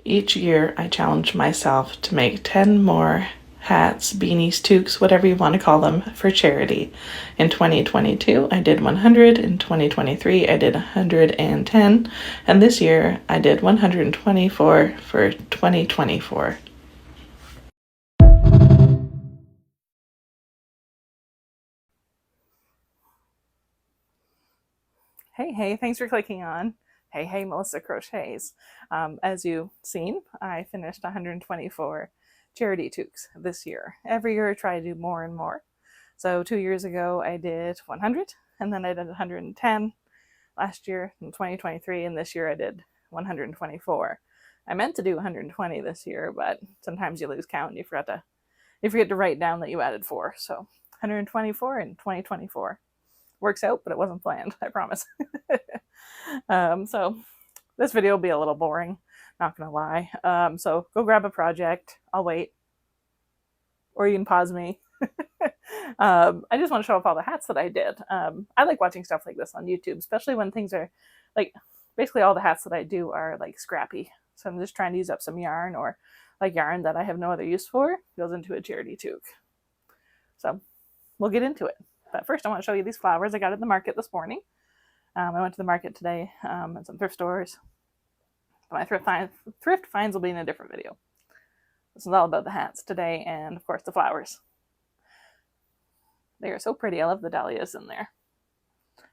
each year I challenge myself to make 10 more hats, beanies, toques, whatever you want to call them, for charity. In 2022, I did 100. In 2023, I did 110. And this year, I did 124 for 2024. Hey, thanks for clicking on. Hey, MelissaCrochets. As you've seen, I finished 124 charity toques this year. Every year I try to do more and more. So 2 years ago I did 100, and then I did 110 last year in 2023, and this year I did 124. I meant to do 120 this year, but sometimes you lose count and you forget to write down that you added 4. So 124 in 2024. Works out, but it wasn't planned, I promise. So this video will be a little boring, not gonna lie. So go grab a project, I'll wait. Or you can pause me. I just want to show off all the hats that I did. I like watching stuff like this on YouTube, especially when things are like, basically all the hats that I do are like scrappy. So I'm just trying to use up some yarn, or like yarn that I have no other use for, goes into a charity toque. So we'll get into it. But first I want to show you these flowers I got at the market this morning. I went to the market today at some thrift stores. My thrift finds will be in a different video. This is all about the hats today, and of course the flowers. They are so pretty. I love the dahlias in there.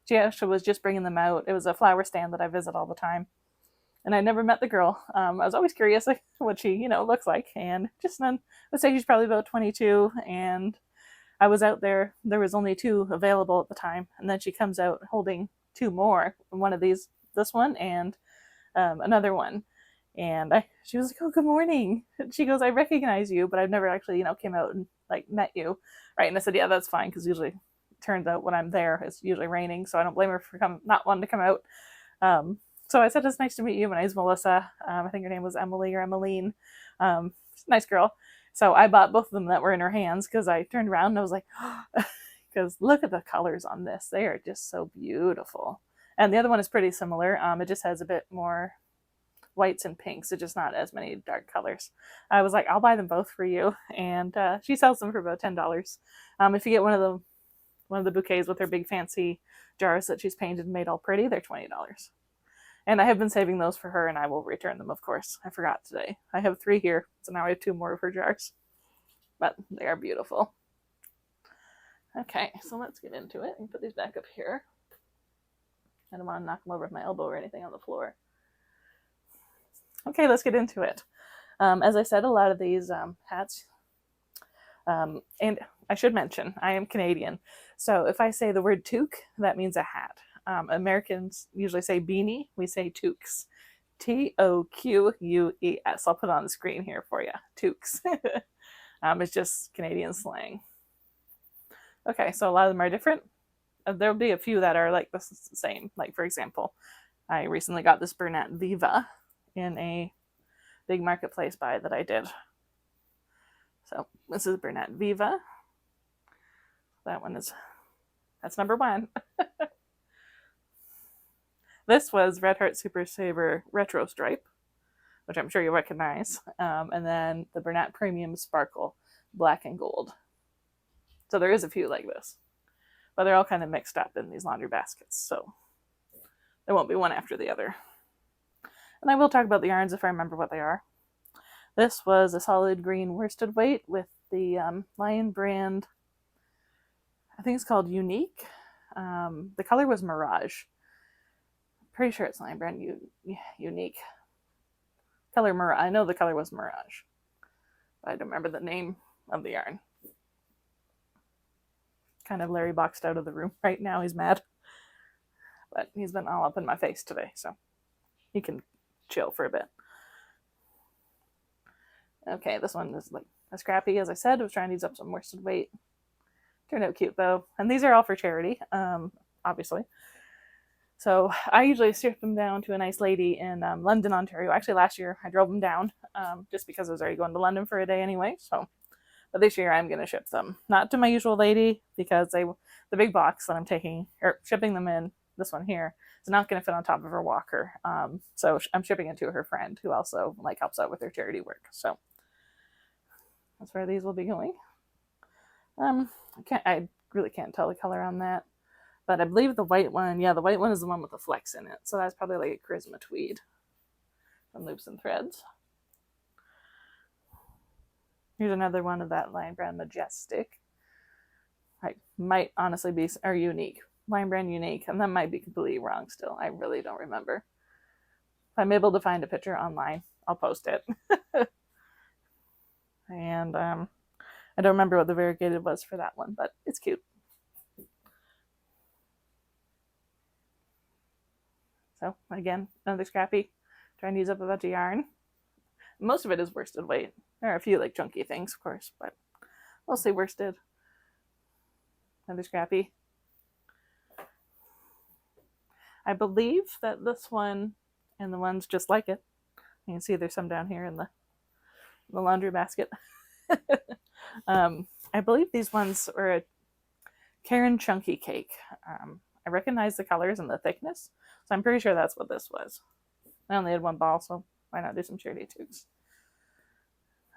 She was just bringing them out. It was a flower stand that I visit all the time. And I never met the girl. I was always curious like, what she, looks like. And just then, let's say she's probably about 22, and I was out there. There was only 2 available at the time, and then she comes out holding 2 more. One of these, this one, and another one. And she was like, "Oh, good morning." And she goes, "I recognize you, but I've never actually, came out and like met you, right?" And I said, "Yeah, that's fine, because usually, it turns out when I'm there, it's usually raining, so I don't blame her for not wanting to come out." So I said, "It's nice to meet you. My name's Melissa. I think her name was Emily or Emmeline. Nice girl." So I bought both of them that were in her hands, because I turned around and I was like, because look at the colors on this. They are just so beautiful. And the other one is pretty similar. It just has a bit more whites and pinks. It's just not as many dark colors. I was like, I'll buy them both for you. And she sells them for about $10. If you get one of the bouquets with her big fancy jars that she's painted and made all pretty, they're $20. And I have been saving those for her, and I will return them, of course. I forgot today. I have 3 here, so now I have 2 more of her jars. But they are beautiful. Okay, so let's get into it. I can put these back up here. I don't want to knock them over with my elbow or anything on the floor. Okay, let's get into it. As I said, a lot of these hats, and I should mention, I am Canadian. So if I say the word toque, that means a hat. Americans usually say beanie. We say toques. Toques. I'll put it on the screen here for you. Toques. It's just Canadian slang. Okay, so a lot of them are different. There'll be a few that are like the same. Like, for example, I recently got this Bernat Viva in a big marketplace buy that I did. So this is Bernat Viva. That's number 1. This was Red Heart Super Saver Retro Stripe, which I'm sure you'll recognize. And then the Bernat Premium Sparkle Black and Gold. So there is a few like this, but they're all kind of mixed up in these laundry baskets. So there won't be one after the other. And I will talk about the yarns if I remember what they are. This was a solid green worsted weight with the Lion brand, I think it's called Unique. The color was Mirage. Pretty sure it's Lion brand Unique. Color Mirage. I know the color was Mirage, but I don't remember the name of the yarn. Kind of Larry boxed out of the room right now. He's mad, but he's been all up in my face today, so he can chill for a bit. Okay, this one is like a scrappy, as I said. I was trying to use up some worsted weight. Turned out cute though, and these are all for charity, obviously. So I usually ship them down to a nice lady in London, Ontario. Actually, last year I drove them down just because I was already going to London for a day anyway. But this year I'm going to ship them. Not to my usual lady, because the big box that I'm taking or shipping them in this one here is not going to fit on top of her walker. So I'm shipping it to her friend who also like helps out with her charity work. So that's where these will be going. I really can't tell the color on that, but I believe the white one, yeah, the white one is the one with the flex in it. So that's probably like a charisma tweed from Loops and Threads. Here's another one of that Lion Brand Majestic. I might honestly be, or Unique. Lion Brand Unique, and that might be completely wrong still. I really don't remember. If I'm able to find a picture online, I'll post it. And I don't remember what the variegated was for that one, but it's cute. So again, another scrappy. Trying to use up a bunch of yarn. Most of it is worsted weight. There are a few like chunky things, of course, but mostly worsted. Another scrappy. I believe that this one and the ones just like it. You can see there's some down here in the laundry basket. I believe these ones are a Karen Chunky Cake. I recognize the colors and the thickness, so I'm pretty sure that's what this was. I only had one ball, so why not do some charity toques?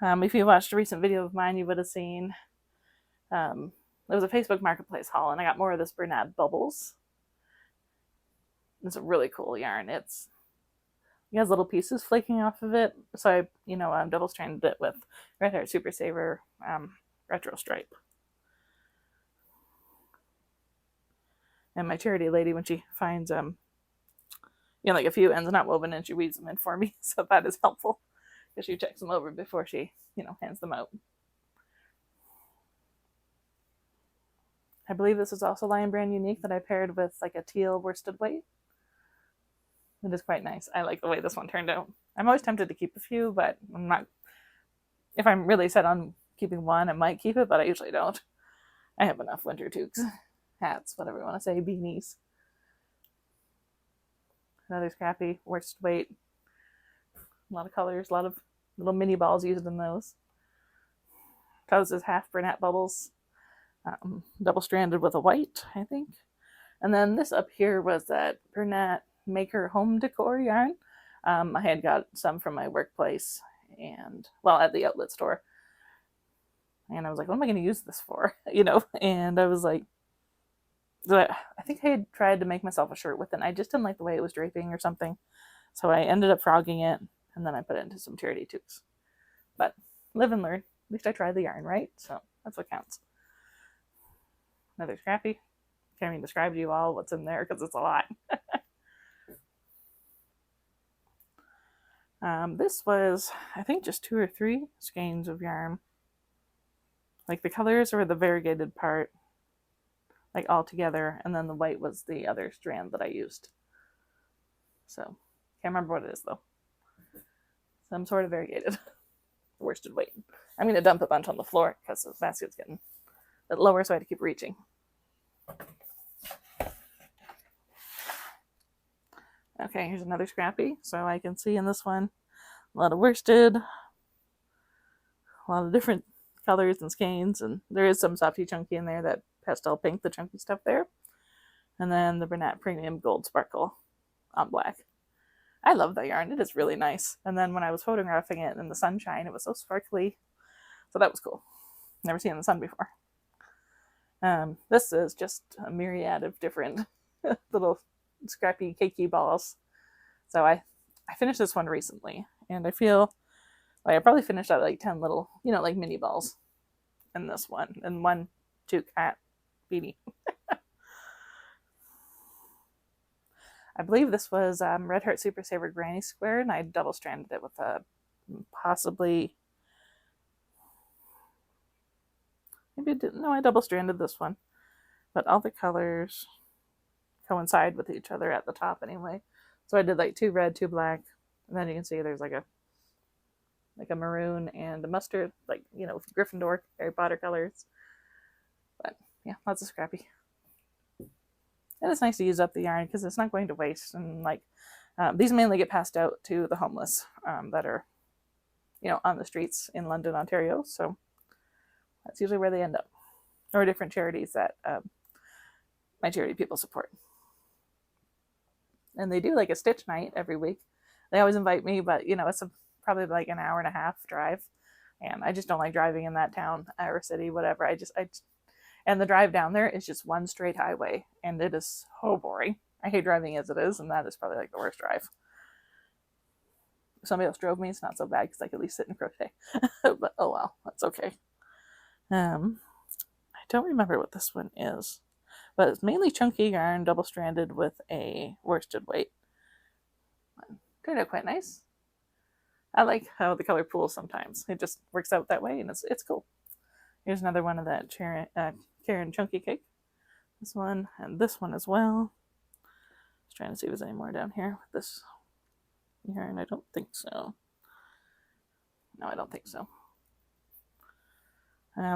If you watched a recent video of mine, you would have seen there was a Facebook Marketplace haul, and I got more of this Bernat Bubbles. It's a really cool yarn. It has little pieces flaking off of it, so I double stranded it with Red Heart Super Saver Retro Stripe. And my charity lady, when she finds like a few ends not woven in, she weaves them in for me, so that is helpful because she checks them over before she hands them out. I believe this is also Lion Brand Unique that I paired with like a teal worsted weight. It is quite nice. I like the way this one turned out. I'm always tempted to keep a few, but I'm not. If I'm really set on keeping one, I might keep it, but I usually don't. I have enough winter toques, hats, whatever you want to say, beanies. Another scrappy worsted weight. A lot of colors, a lot of little mini balls used in those. This is half Bernat Bubbles, double stranded with a white, I think. And then this up here was that Bernat Maker Home Decor yarn. I had got some from my workplace and, at the outlet store. And I was like, what am I going to use this for? And I was like, I think I had tried to make myself a shirt with it. And I just didn't like the way it was draping or something. So I ended up frogging it, and then I put it into some charity toques. But live and learn. At least I tried the yarn, right? So that's what counts. Another scrappy. Can't even describe to you all what's in there because it's a lot. This was, I think, just 2 or 3 skeins of yarn. Like the colors were the variegated part, like all together, and then the white was the other strand that I used. So, can't remember what it is though. Some sort of variegated worsted weight. I'm going to dump a bunch on the floor because the basket's getting a bit lower, so I had to keep reaching. Okay, here's another scrappy. So I can see in this one a lot of worsted, a lot of different colors and skeins, and there is some softy chunky in there, that pastel pink, the chunky stuff there. And then the Bernat Premium Gold Sparkle on black. I love that yarn. It is really nice. And then when I was photographing it in the sunshine, it was so sparkly. So that was cool. Never seen it in the sun before. This is just a myriad of different little scrappy cakey balls. So I finished this one recently, and I feel like I probably finished out like 10 little, like mini balls in this one, and one toque hat beanie. I believe this was Red Heart Super Saver Granny Square, and I double stranded it with a possibly, maybe it didn't, no, I double stranded this one, but all the colors coincide with each other at the top anyway. So I did like 2 red, 2 black, and then you can see there's like a maroon and a mustard, like, Gryffindor, Harry Potter colors. But yeah, lots of scrappy. And it's nice to use up the yarn because it's not going to waste. And like, these mainly get passed out to the homeless that are, on the streets in London, Ontario. So that's usually where they end up, or different charities that my charity people support. and they do like a stitch night every week. They always invite me, but you know, it's probably like an hour and a half drive, and I just don't like driving in that town or city, whatever. And the drive down there is just one straight highway, and it is so boring. I hate driving as it is, and that is probably like the worst drive. If somebody else drove me, it's not so bad because I could at least sit and crochet. But oh well, that's okay. I don't remember what this one is, but it's mainly chunky yarn, double-stranded with a worsted weight. Turned out quite nice. I like how the color pools sometimes. It just works out that way, and it's cool. Here's another one of that Karen Chunky Cake. This one and this one as well. Just trying to see if there's any more down here with this yarn. I don't think so. No, I don't think so.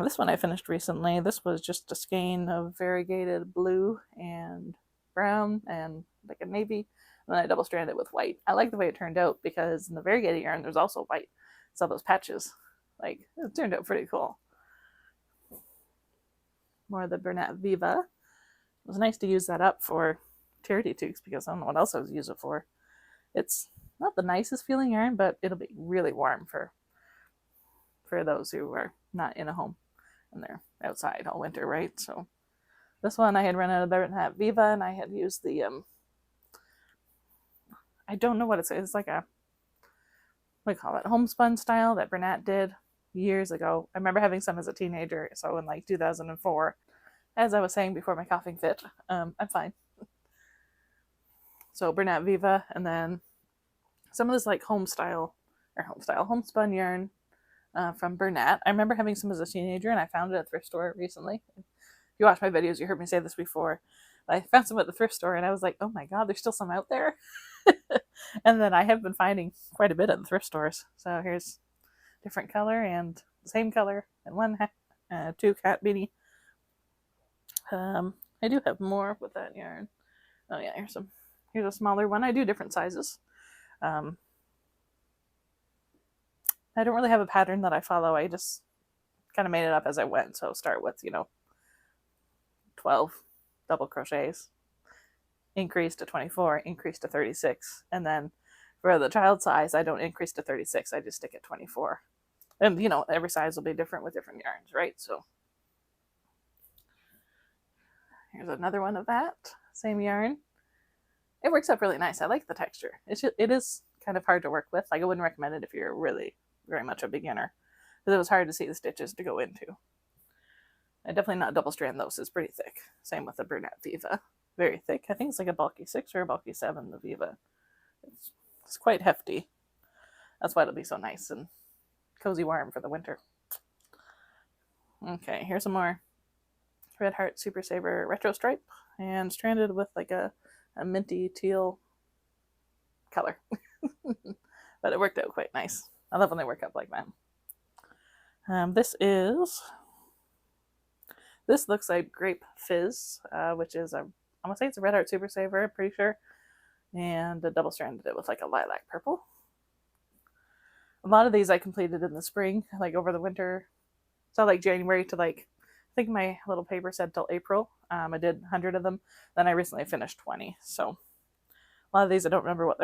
This one I finished recently. This was just a skein of variegated blue and brown and like a navy. And then I double stranded it with white. I like the way it turned out because in the variegated yarn there's also white. So those patches, like, it turned out pretty cool. More of the Bernat Viva. It was nice to use that up for charity toques because I don't know what else I was using it for. It's not the nicest feeling yarn, but it'll be really warm for those who are not in a home and they're outside all winter, right? So this one I had run out of Bernat Viva, and I had used the I don't know what it's like a, what do you call it, homespun style that Bernat did years ago. I remember having some as a teenager, so in like 2004. As I was saying before my coughing fit, I'm fine. So Bernat Viva, and then some of this like homespun yarn from Bernat. I remember having some as a teenager, and I found it at a thrift store recently. If you watch my videos, you heard me say this before. I found some at the thrift store, and I was like, oh my god, there's still some out there. And then I have been finding quite a bit at the thrift stores. So here's different color and the same color and one two cat beanie. I do have more with that yarn. Oh yeah, here's a smaller one. I do different sizes. I don't really have a pattern that I follow. I just kind of made it up as I went. So start with, 12 double crochets, increase to 24, increase to 36, and then for the child size, I don't increase to 36. I just stick at 24. And, every size will be different with different yarns, right? So here's another one of that. Same yarn. It works out really nice. I like the texture. It is kind of hard to work with. Like, I wouldn't recommend it if you're really very much a beginner, because it was hard to see the stitches to go into. I definitely not double strand those. It's pretty thick. Same with the Bernat Viva. Very thick. I think it's like a bulky 6 or a bulky 7, the Viva. It's quite hefty. That's why it'll be so nice and cozy warm for the winter. Okay, here's some more Red Heart Super Saver Retro Stripe, and stranded with like a minty teal color. But it worked out quite nice. I love when they work up like that. This looks like Grape Fizz, which is I want to say it's a Red Heart Super Saver, I'm pretty sure. And I double stranded it with like a lilac purple. A lot of these I completed in the spring, like over the winter. So like January to like, I think my little paper said till April. I did 100 of them. Then I recently finished 20. So a lot of these I don't remember what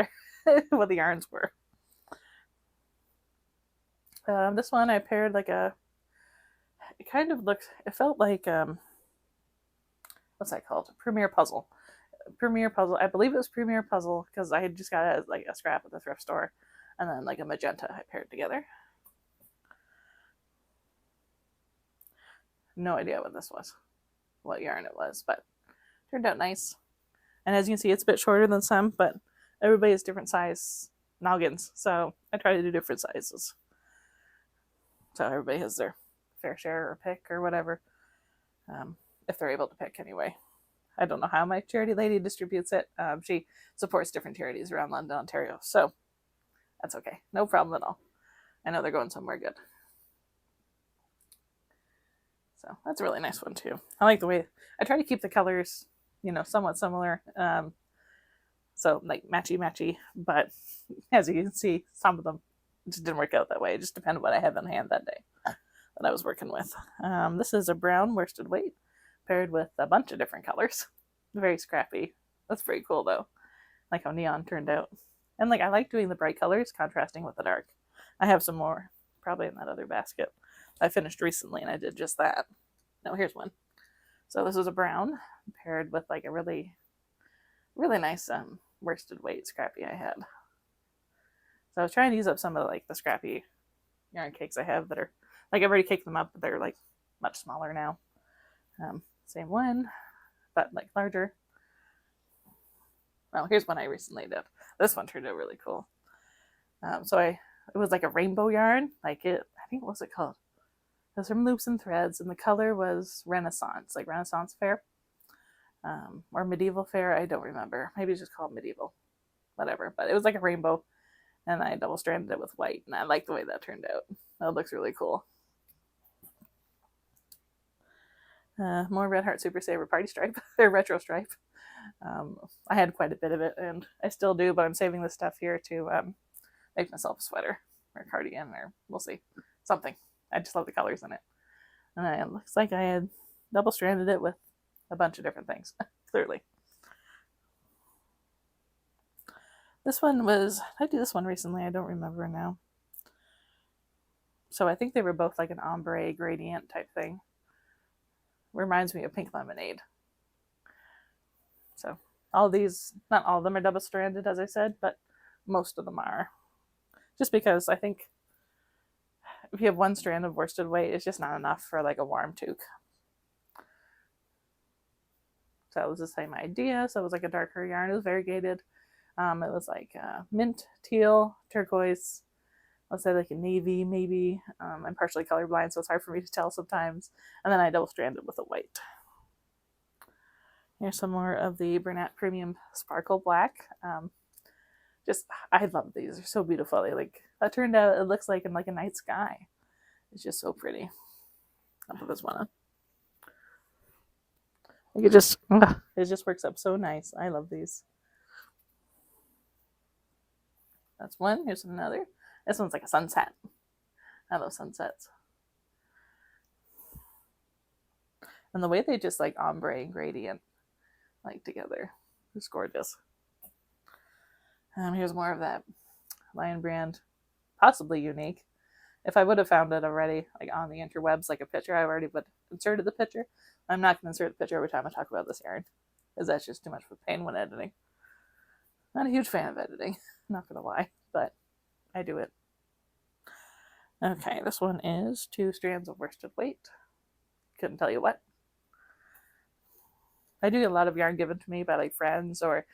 what the yarns were. This one I paired like it felt like, what's that called? Premier Puzzle. I believe it was Premier Puzzle because I had just got like a scrap at the thrift store, and then like a magenta I paired together. No idea what this was, what yarn it was, but it turned out nice. And as you can see, it's a bit shorter than some, but everybody has different size noggins, so I try to do different sizes. So everybody has their fair share or pick or whatever, if they're able to pick anyway. I don't know how my charity lady distributes it. She supports different charities around London, Ontario, so that's okay. No problem at all. I know they're going somewhere good. So that's a really nice one too. I like the way I try to keep the colors, somewhat similar. So like matchy, but as you can see, some of them just didn't work out that way. It just depended what I had on hand that day that I was working with. This is a brown worsted weight paired with a bunch of different colors. Very scrappy. That's pretty cool though. like how neon turned out. And like I like doing the bright colors contrasting with the dark. I have some more probably in that other basket I finished recently, and I did just that. No, here's one. So this is a brown paired with like a really nice worsted weight scrappy I had. So I was trying to use up some of like the scrappy yarn cakes I have that are like I've already caked them up, but they're like much smaller now. Same one, but like larger. Well, here's one I recently did. This one turned out really cool. It was like a rainbow yarn. Like I think what was it called? It was from Loops and Threads, and the color was Renaissance, like Renaissance Fair, or Medieval Fair. I don't remember. Maybe it's just called Medieval, whatever. But it was like a rainbow, and I double stranded it with white, and I like the way that turned out. That looks really cool. More Red Heart Super Saver Party Stripe, or Retro Stripe. I had quite a bit of it, and I still do, but I'm saving this stuff here to make myself a sweater or a cardigan, or we'll see, something. I just love the colors in it. And it looks like I had double stranded it with a bunch of different things, clearly. This one was, I did this one recently, I don't remember now. So I think they were both like an ombre gradient type thing. Reminds me of Pink Lemonade. So all these, not all of them are double stranded, as I said, but most of them are. Just because I think if you have one strand of worsted weight, it's just not enough for like a warm toque. So it was the same idea. So it was like a darker yarn. It was variegated. It was like mint, teal, turquoise, let's say like a navy maybe. I'm partially colorblind, so it's hard for me to tell sometimes. And then I double stranded with a white. Here's some more of the Bernat Premium Sparkle Black. I love these. They're so beautiful. That turned out, it looks like in like a night sky. It's just so pretty. I'll put this one on. It just works up so nice. I love these. That's one. Here's another. This one's like a sunset. I love sunsets. And the way they just like ombre and gradient like together. It's gorgeous. Here's more of that Lion Brand, possibly unique. If I would have found it already, like on the interwebs, like a picture, I already would have inserted the picture. I'm not going to insert the picture every time I talk about this yarn, because that's just too much of a pain when editing. Not a huge fan of editing, not going to lie, but I do it. Okay, this one is 2 strands of worsted weight. Couldn't tell you what. I do get a lot of yarn given to me by like friends, or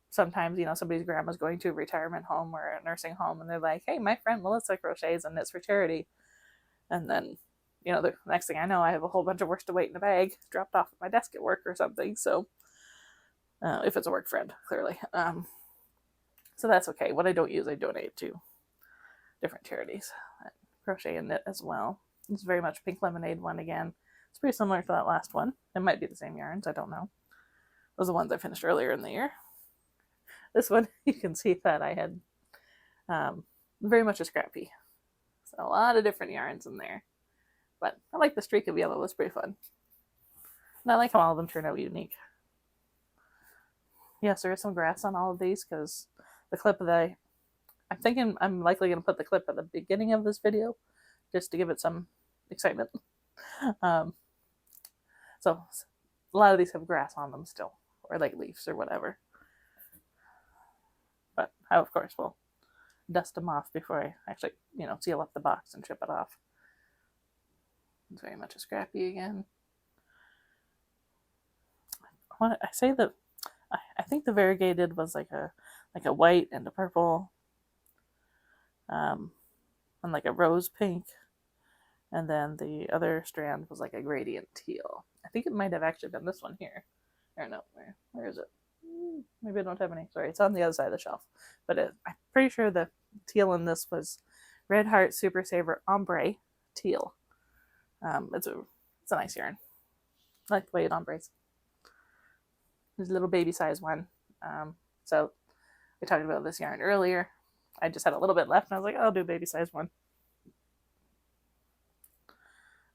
sometimes, somebody's grandma's going to a retirement home or a nursing home, and they're like, hey, my friend Melissa crochets and knits for charity. And then, the next thing I know, I have a whole bunch of worsted weight in a bag dropped off at my desk at work or something. So if it's a work friend, clearly. So that's okay. What I don't use, I donate to different charities that crochet and knit as well. It's very much Pink Lemonade one again. It's pretty similar to that last one. It might be the same yarns. I don't know. Those are the ones I finished earlier in the year. This one, you can see that I had very much a scrappy. So a lot of different yarns in there. But I like the streak of yellow. It's pretty fun. And I like how all of them turn out unique. Yes, there is some grass on all of these, because the clip I'm thinking I'm likely going to put the clip at the beginning of this video just to give it some excitement. So a lot of these have grass on them still, or like leaves or whatever. But I, of course, will dust them off before I actually, seal up the box and ship it off. It's very much a scrappy again. I think the variegated was like a white and a purple, and like a rose pink, and then the other strand was like a gradient teal. I think it might have actually been this one here. Or no, where is it? Maybe I don't have any. Sorry, it's on the other side of the shelf. But I'm pretty sure the teal in this was Red Heart Super Saver Ombre Teal. It's a nice yarn. I like the way it ombres. There's a little baby size one. So I talked about this yarn earlier. I just had a little bit left, and I was like, I'll do a baby size one.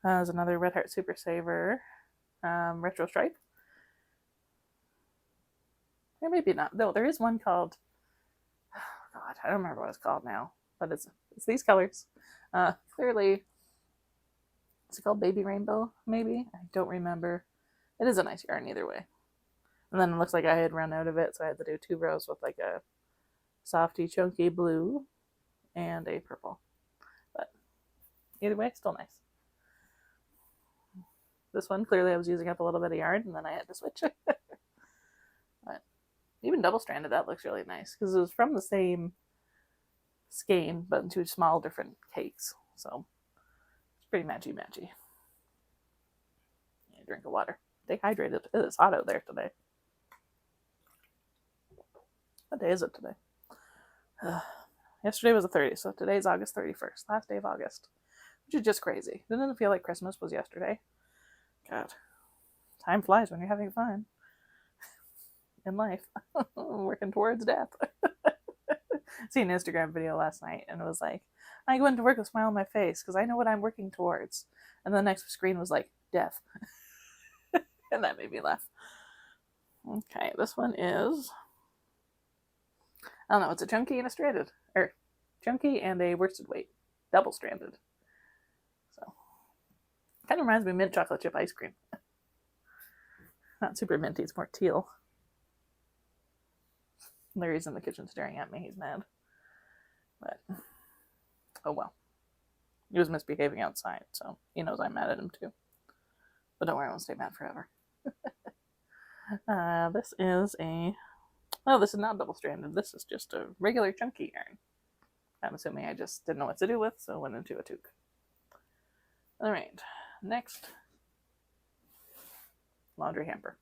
There's another Red Heart Super Saver Retro Stripe. Or maybe not. No, there is one called, oh God, I don't remember what it's called now, but it's these colors. Clearly, is it called Baby Rainbow? Maybe, I don't remember. It is a nice yarn either way. And then it looks like I had run out of it, so I had to do 2 rows with like a softy, chunky blue and a purple. But either way, still nice. This one, clearly I was using up a little bit of yarn, and then I had to switch. But even double-stranded, that looks really nice, because it was from the same skein, but in 2 small different cakes. So it's pretty matchy-matchy. Yeah, drink of water. Stay hydrated. It is hot out there today. What day is it today? Yesterday was the 30th, so today's August 31st, last day of August, which is just crazy. Didn't it feel like Christmas was yesterday? God, time flies when you're having fun in life. Working towards death. See an Instagram video last night, and it was like, I go into work with a smile on my face because I know what I'm working towards. And the next screen was like, death. And that made me laugh. Okay, this one is, I don't know, it's a chunky and a stranded, or chunky and a worsted weight, double stranded. So, kind of reminds me of mint chocolate chip ice cream. Not super minty, it's more teal. Larry's in the kitchen staring at me, he's mad. But, oh well. He was misbehaving outside, so he knows I'm mad at him too. But don't worry, I won't stay mad forever. This is a, oh, this is not double-stranded. This is just a regular chunky yarn. I'm assuming I just didn't know what to do with, so went into a toque. Alright, next, laundry hamper.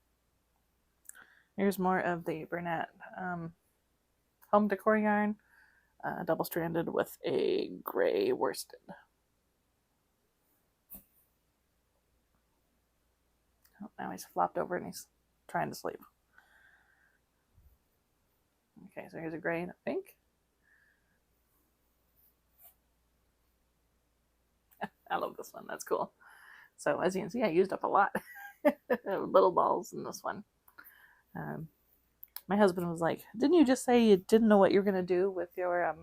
Here's more of the Bernat home decor yarn, double-stranded with a gray worsted. Oh, now he's flopped over and he's trying to sleep. Okay, so here's a gray and a pink. I love this one. That's cool. So as you can see, I used up a lot. Little balls in this one. My husband was like, didn't you just say you didn't know what you were going to do with your,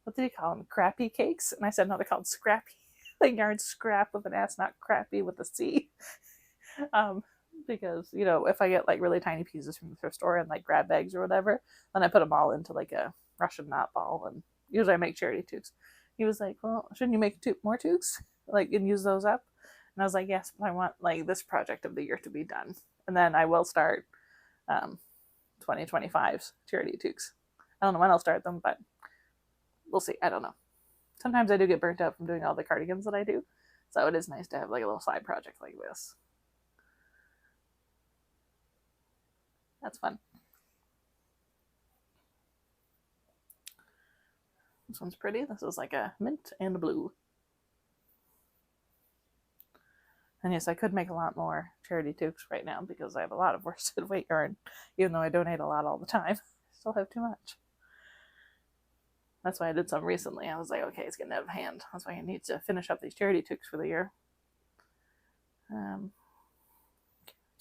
what did he call them? Crappy cakes? And I said, no, they're called scrappy. Like yarn scrap with an S, not crappy with a C. Because, you know, if I get like really tiny pieces from the thrift store and like grab bags or whatever, then I put them all into like a Russian knot ball, and usually I make charity toques. He was like, well, shouldn't you make more toques? Like, and use those up? And I was like, yes, but I want like this project of the year to be done. And then I will start 2025's charity toques. I don't know when I'll start them, but we'll see. I don't know. Sometimes I do get burnt out from doing all the cardigans that I do. So it is nice to have like a little side project like this. That's fun. This one's pretty. This is like a mint and a blue. And yes, I could make a lot more charity toques right now because I have a lot of worsted weight yarn. Even though I donate a lot all the time, I still have too much. That's why I did some recently. I was like, okay, it's getting out of hand. That's why I need to finish up these charity toques for the year. It's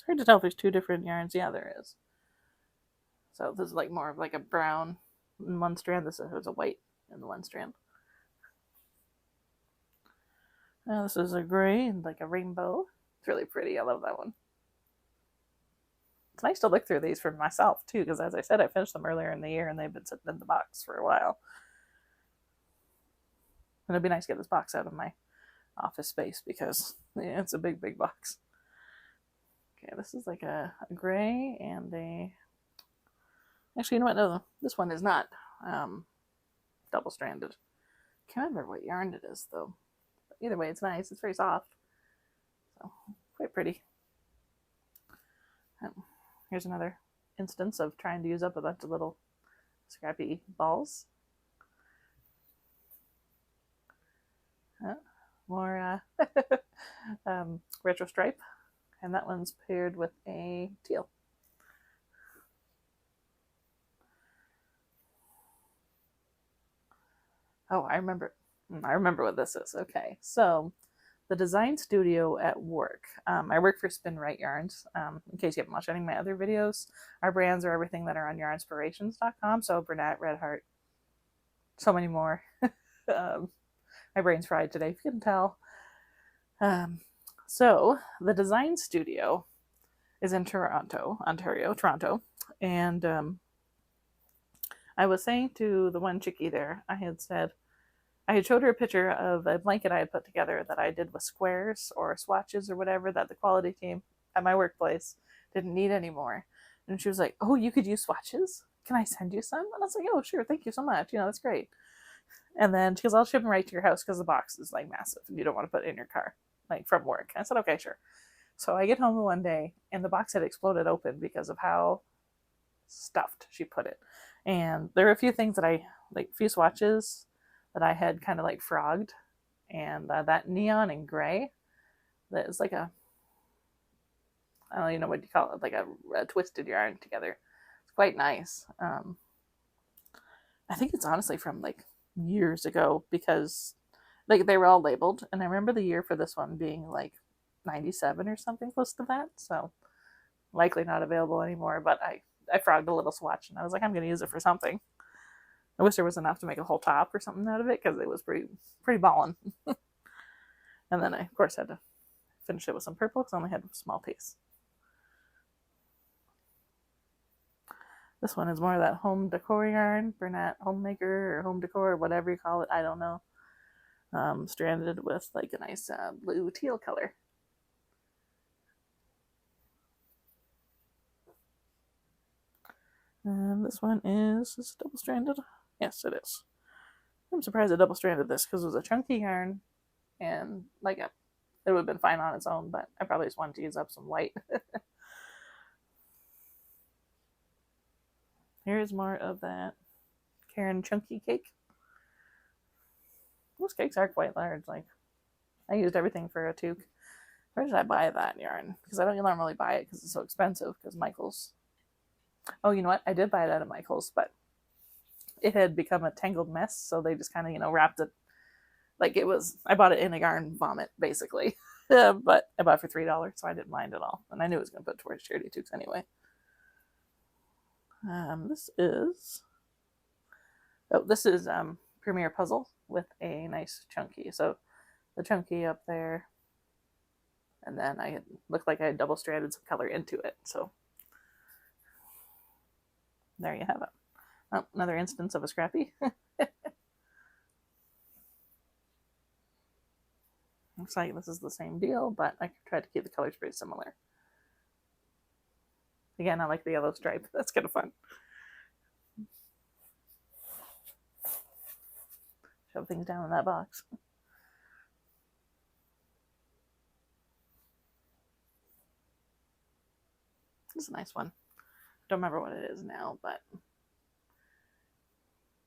hard to tell if there's 2 different yarns. Yeah, there is. So this is like more of like a brown in one strand. This is a white in the one strand. Now this is a gray and like a rainbow. It's really pretty. I love that one. It's nice to look through these for myself too, because as I said, I finished them earlier in the year and they've been sitting in the box for a while. And it'd be nice to get this box out of my office space because yeah, it's a big, big box. Okay, this is like a gray and a, actually, you know what? No, this one is not double-stranded. Can't remember what yarn it is, though. But either way, it's nice. It's very soft. So, quite pretty. Here's another instance of trying to use up a bunch of little scrappy balls. More retro stripe. And that one's paired with a teal. Oh, I remember what this is. Okay, so the design studio at work. I work for Spin Right Yarns. In case you haven't watched any of my other videos, our brands are everything that are on yarnspirations.com. So Bernat, Red Heart, so many more. My brain's fried today, if you can tell. So the design studio is in Toronto, Ontario, and I was saying to the one chickie there, I had showed her a picture of a blanket I had put together that I did with squares or swatches or whatever that the quality team at my workplace didn't need anymore. And she was like, "Oh, you could use swatches? Can I send you some?" And I was like, "Oh, sure, thank you so much. That's great." And then she goes, "I'll ship them right to your house because the box is like massive and you don't want to put it in your car, like from work." I said, "Okay, sure." So I get home one day and the box had exploded open because of how stuffed she put it. And there were a few things that a few swatches that I had kind of like frogged, and that neon and gray that is like I don't even know what you call it, like a twisted yarn together. It's quite nice. I think it's honestly from like years ago because like they were all labeled, and I remember the year for this one being like 97 or something close to that, so likely not available anymore. But I frogged a little swatch and I was like, I'm going to use it for something. I wish there was enough to make a whole top or something out of it because it was pretty ballin'. And then I, of course, had to finish it with some purple because I only had a small piece. This one is more of that home decor yarn, Bernat Homemaker or Home Decor or whatever you call it. I don't know. Stranded with like a nice blue teal color. And this one is double stranded. Yes, it is. I'm surprised I double stranded this because it was a chunky yarn and like it would have been fine on its own, but I probably just wanted to use up some white. Here's more of that Karen chunky cake. Those cakes are quite large. Like I used everything for a toque. Where did I buy that yarn? Because I don't normally buy it because it's so expensive. Because Michael's. Oh, you know what? I did buy it at Michael's, but it had become a tangled mess, so they just kind of wrapped it like it was. I bought it in a yarn vomit basically, but I bought it for $3, so I didn't mind at all, and I knew it was going to put towards charity toques anyway. This is Premier Puzzle with a nice chunky. So the chunky up there, and then I looked like I had double stranded some color into it. So there you have it. Oh, another instance of a scrappy. Looks like this is the same deal, but I tried to keep the colors pretty similar. Again, I like the yellow stripe. That's kind of fun. Shove things down in that box. This is a nice one. Don't remember what it is now, but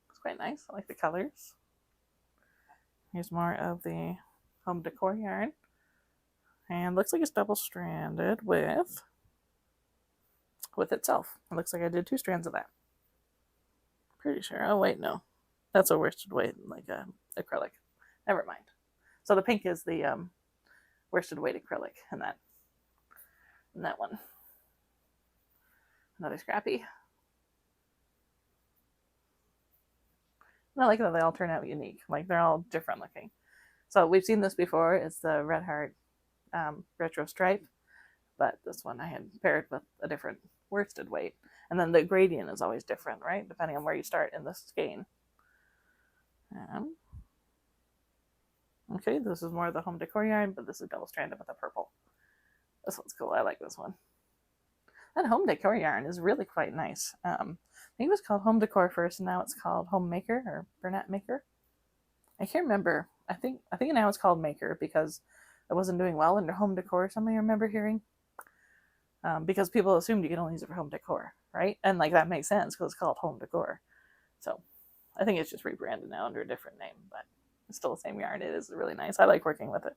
it's quite nice. I like the colors. Here's more of the home decor yarn. And looks like it's double stranded with itself. It looks like I did 2 strands of that. Pretty sure. Oh wait, no. That's a worsted weight, like a acrylic. Never mind. So the pink is the worsted weight acrylic in that one. Another scrappy. And I like that they all turn out unique. Like they're all different looking. So we've seen this before. It's the Red Heart retro stripe, but this one I had paired with a different worsted weight. And then the gradient is always different, right? Depending on where you start in the skein. Okay, this is more of the home decor yarn, but this is double stranded with a purple. This one's cool. I like this one. That home decor yarn is really quite nice. I think it was called Home Decor first, and now it's called Homemaker or Bernat Maker. I can't remember. I think now it's called Maker because it wasn't doing well under Home Decor. Something I remember hearing. Because people assumed you could only use it for home decor, right? And like that makes sense because it's called Home Decor. So I think it's just rebranded now under a different name, but it's still the same yarn. It is really nice. I like working with it.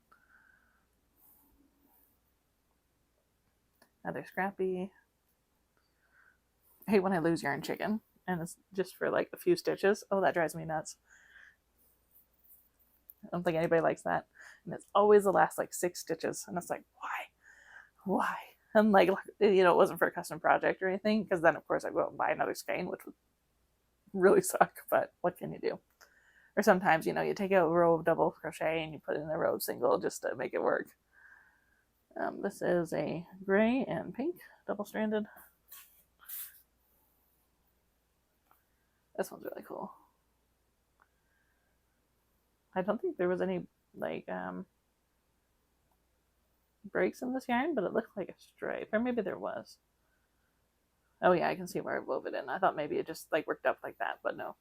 Another scrappy. I hate when I lose yarn chicken and it's just for like a few stitches. Oh, that drives me nuts. don't think anybody likes that. And it's always the last like 6 stitches. And it's like, why? And like, you know, it wasn't for a custom project or anything, because then of course I go out and buy another skein, which would really suck, but what can you do? Or sometimes, you know, you take out a row of double crochet and you put in a row of single just to make it work. This is a gray and pink double stranded. This one's really cool. I don't think there was any like breaks in this yarn, but it looked like a stripe, or maybe there was. Oh yeah, I can see where I wove it in. I thought maybe it just like worked up like that, but no.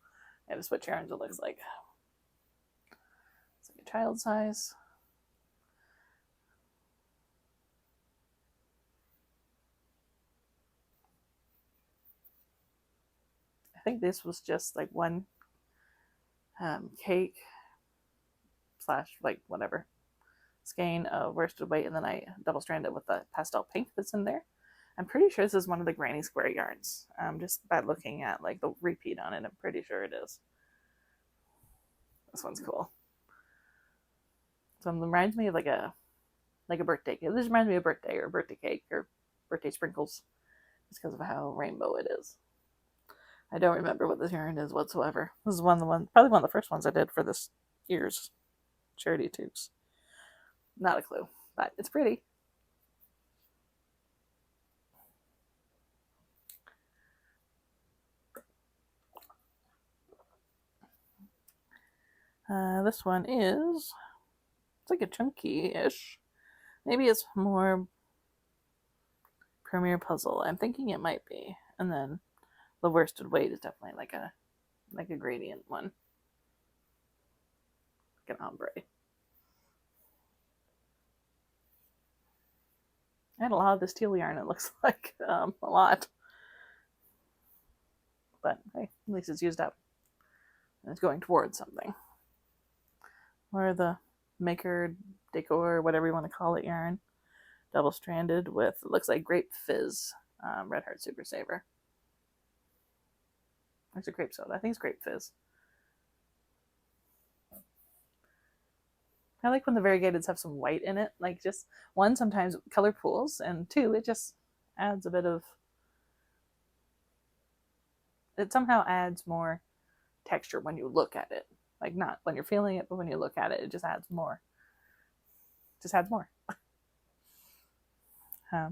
I have to switch yarns. It looks like it's like a child size. I think this was just like one cake slash like whatever skein of worsted weight, and then I double strand it with the pastel pink that's in there. I'm pretty sure this is one of the granny square yarns. Just by looking at like the repeat on it, I'm pretty sure it is. This one's cool. So it reminds me of like a birthday cake. This reminds me of birthday or birthday cake or birthday sprinkles, just because of how rainbow it is. I don't remember what this yarn is whatsoever. This is probably one of the first ones I did for this year's charity toques. Not a clue, but it's pretty. This one is, it's like a chunky-ish. Maybe it's more Premier Puzzle. I'm thinking it might be. And then the worsted weight is definitely like a gradient one. Like an ombre. I had a lot of this teal yarn, it looks like. A lot. But hey, at least it's used up. And it's going towards something. Or the maker decor, whatever you want to call it, yarn. Double stranded with, it looks like Grape Fizz, Red Heart Super Saver. There's a grape soda. I think it's Grape Fizz. I like when the variegateds have some white in it. Like just, one, sometimes color pools, and two, it just adds a bit of, it somehow adds more texture when you look at it. Like not when you're feeling it, but when you look at it, it just adds more. Just adds more.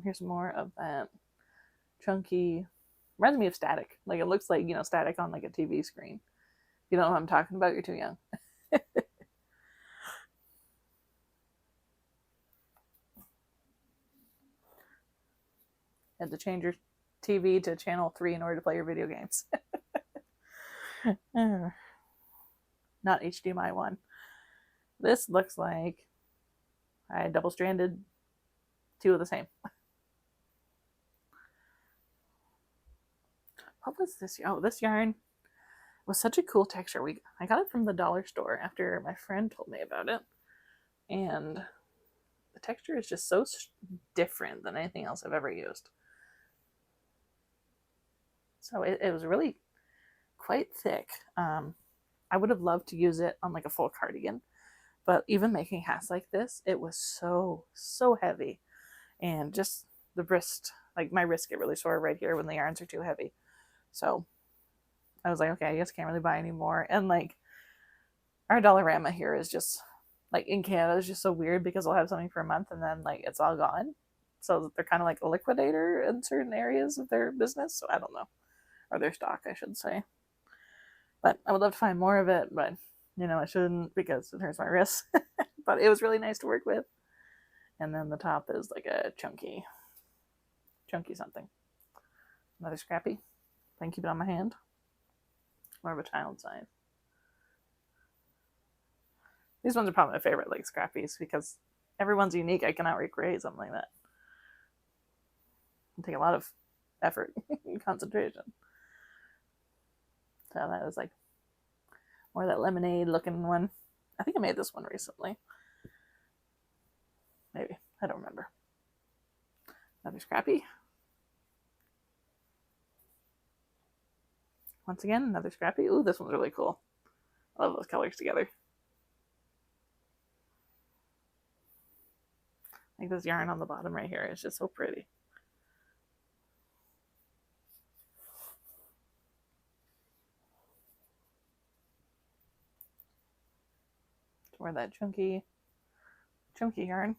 Here's more of that chunky, reminds me of static. Like it looks like, you know, static on like a TV screen. If you don't know what I'm talking about, you're too young. Had to change your TV to channel 3 in order to play your video games. Not HDMI 1. This looks like I double stranded 2 of the same. What was this? Oh, this yarn was such a cool texture. I got it from the dollar store after my friend told me about it. And the texture is just so different than anything else I've ever used. So it was really quite thick. I would have loved to use it on like a full cardigan, but even making hats like this, it was so heavy. And just the wrist, like my wrists get really sore right here when the yarns are too heavy. So I was like, okay, I guess I can't really buy anymore. And like our Dollarama here is just like in Canada is just so weird because they'll have something for a month and then like it's all gone. So they're kind of like a liquidator in certain areas of their business. So I don't know. Or their stock, I should say. But I would love to find more of it, but you know, I shouldn't because it hurts my wrists. But it was really nice to work with. And then the top is like a chunky something. Another scrappy. I can keep it on my hand. More of a child size. These ones are probably my favorite, like scrappies, because everyone's unique. I cannot recreate something like that. It'll take a lot of effort and concentration. So that was like more of that lemonade looking one. I think I made this one recently. Maybe. I don't remember. Another scrappy. Once again, another scrappy. Ooh, this one's really cool. I love those colors together. Like this yarn on the bottom right here is just so pretty. Wear that chunky yarn.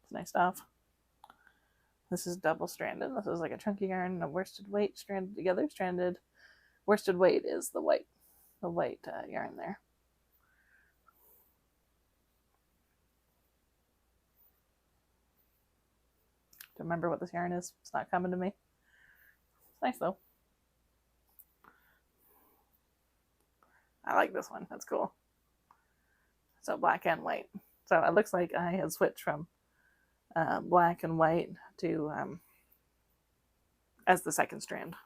It's nice stuff. This is double stranded. This is like a chunky yarn and a worsted weight stranded together. Stranded worsted weight is the white yarn there. Don't remember what this yarn is. It's not coming to me. It's nice though. I like this one. That's cool. So black and white. So it looks like I had switched from black and white to as the second strand.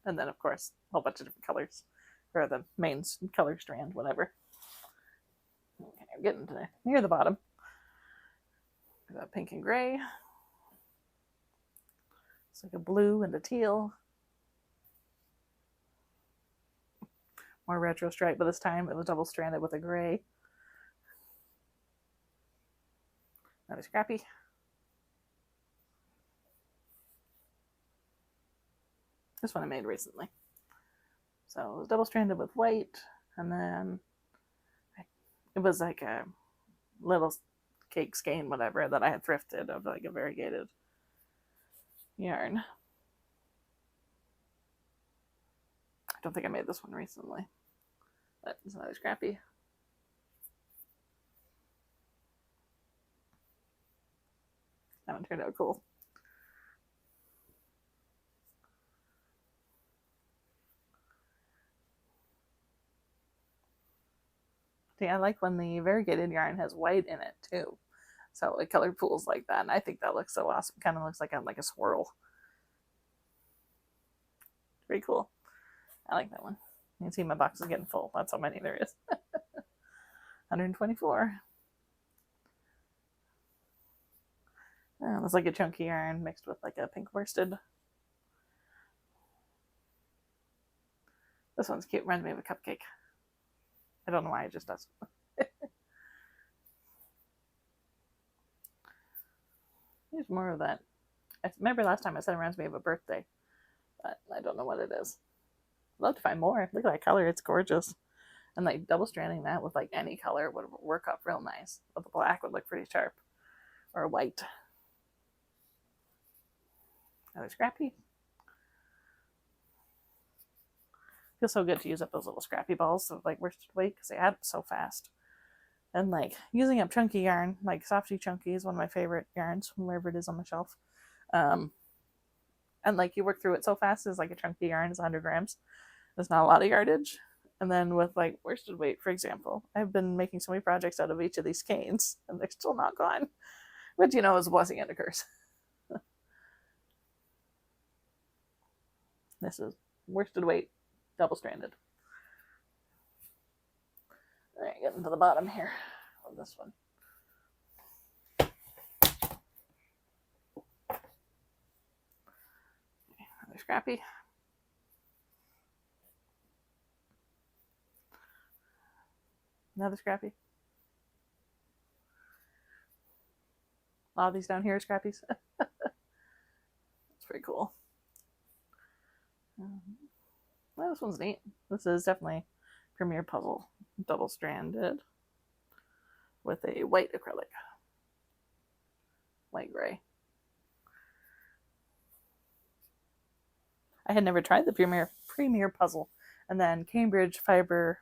And then, of course, a whole bunch of different colors for the main color strand, whatever. Okay, I'm getting to near the bottom. Got pink and gray. It's like a blue and a teal. More retro stripe, but this time it was double stranded with a gray. Another scrappy. This one I made recently. So it was double stranded with white, and then it was like a little cake skein, whatever, that I had thrifted of like a variegated yarn. I don't think I made this one recently, but it's another scrappy. That one turned out cool. See, I like when the variegated yarn has white in it too. So it color pools like that, and I think that looks so awesome. Kind of looks like a swirl. Pretty cool. I like that one. You can see my box is getting full. That's how many there is. 124. It's like a chunky yarn mixed with like a pink worsted. This one's cute. Reminds me of a cupcake. I don't know why it just does. There's more of that. I remember last time I said it reminds me of a birthday, but I don't know what it is. I'd love to find more. Look at that color. It's gorgeous. And like double stranding that with like any color would work up real nice. But the black would look pretty sharp. Or white. Another scrappy. Feels so good to use up those little scrappy balls of like worsted weight because they add up so fast. And like using up chunky yarn, like Softy Chunky is one of my favorite yarns, wherever it is on the shelf. And like you work through it so fast, it's like a chunky yarn is 100 grams. There's not a lot of yardage. And then with like worsted weight, for example, I've been making so many projects out of each of these skeins, and they're still not gone. But you know, it's a blessing and a curse. This is worsted weight, double stranded. All right, getting to the bottom here of this one. Another scrappy. Another scrappy. A lot of these down here are scrappies. That's pretty cool. Well, this one's neat. This is definitely Premier Puzzle, double stranded with a white acrylic, white gray. I had never tried the Premier Puzzle, and then Cambridge Fiber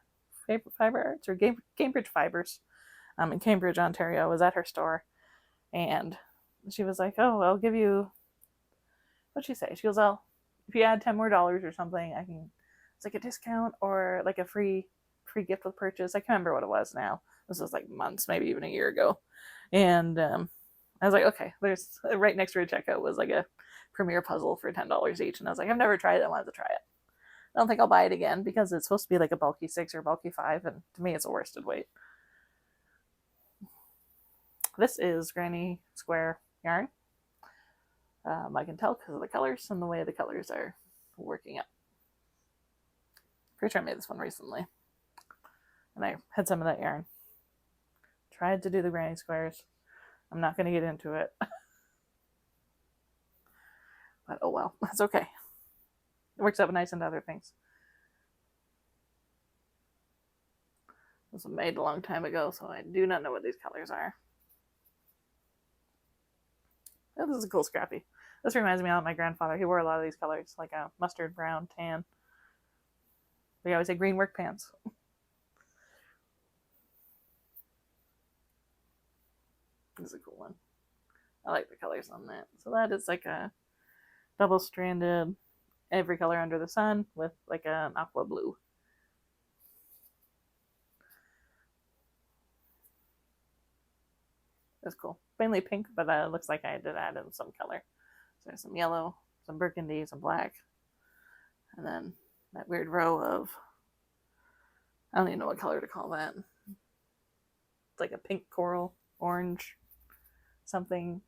Arts or Cambridge Fibers, in Cambridge, Ontario, was at her store, and she was like, "Oh, I'll give you." What'd she say? She goes, "Oh, if you add $10 more or something, I can." It's like a discount or like a free gift with purchase. I can't remember what it was now. This was like months, maybe even a year ago. And I was like, okay, there's right next to her checkout was like a Premier Puzzle for $10 each. And I was like, I've never tried it. I wanted to try it. I don't think I'll buy it again because it's supposed to be like a bulky 6 or bulky 5. And to me, it's a worsted weight. This is Granny Square yarn. I can tell because of the colors and the way the colors are working up. Pretty sure I made this one recently. And I had some of that yarn. Tried to do the granny squares. I'm not going to get into it. But oh well, that's okay. It works out nice into other things. This was made a long time ago, so I do not know what these colors are. Oh, this is a cool scrappy. This reminds me of my grandfather. He wore a lot of these colors, like a mustard, brown, tan. We always say green work pants. This is a cool one. I like the colors on that. So that is like a double-stranded, every color under the sun with like an aqua blue. That's cool. Mainly pink, but it looks like I did add in some color. So there's some yellow, some burgundy, some black, and then that weird row of, I don't even know what color to call that. It's like a pink coral, orange, something.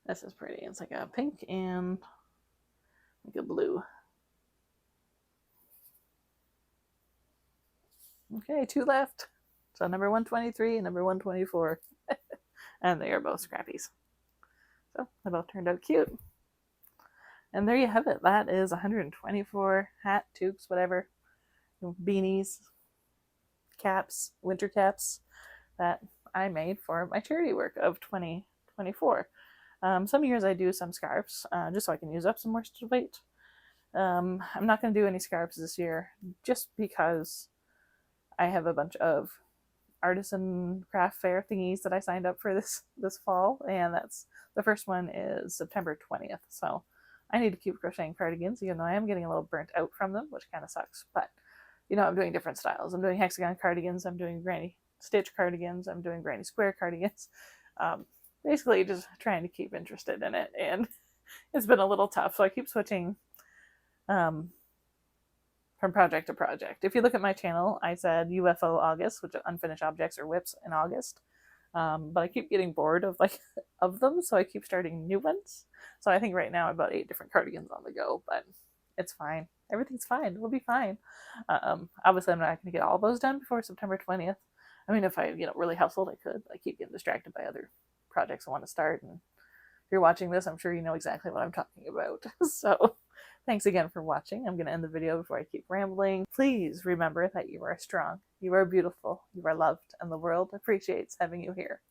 This is pretty. It's like a pink and like a blue. Okay, 2 left. So number 123 and number 124. And they are both scrappies. So they both turned out cute. And there you have it. That is 124 hat, toques, whatever, beanies, caps, winter caps that I made for my charity work of 2024. Some years I do some scarves just so I can use up some more weight. I'm not going to do any scarves this year just because I have a bunch of artisan craft fair thingies that I signed up for this fall, and that's the first one is September 20th. So I need to keep crocheting cardigans, even though I am getting a little burnt out from them, which kind of sucks. But you know, I'm doing different styles. I'm doing hexagon cardigans, I'm doing granny stitch cardigans, I'm doing granny square cardigans. Basically just trying to keep interested in it, and it's been a little tough, so I keep switching from project to project. If you look at my channel, I said UFO August, which are unfinished objects or whips in August, but I keep getting bored of them, so I keep starting new ones. So I think right now I have about 8 different cardigans on the go, but it's fine. Everything's fine. We'll be fine. Obviously, I'm not going to get all those done before September 20th. I mean, if I really hustled, I could. I keep getting distracted by other projects I want to start, and if you're watching this, I'm sure you know exactly what I'm talking about. So thanks again for watching. I'm going to end the video before I keep rambling. Please remember that you are strong, you are beautiful, you are loved, and the world appreciates having you here.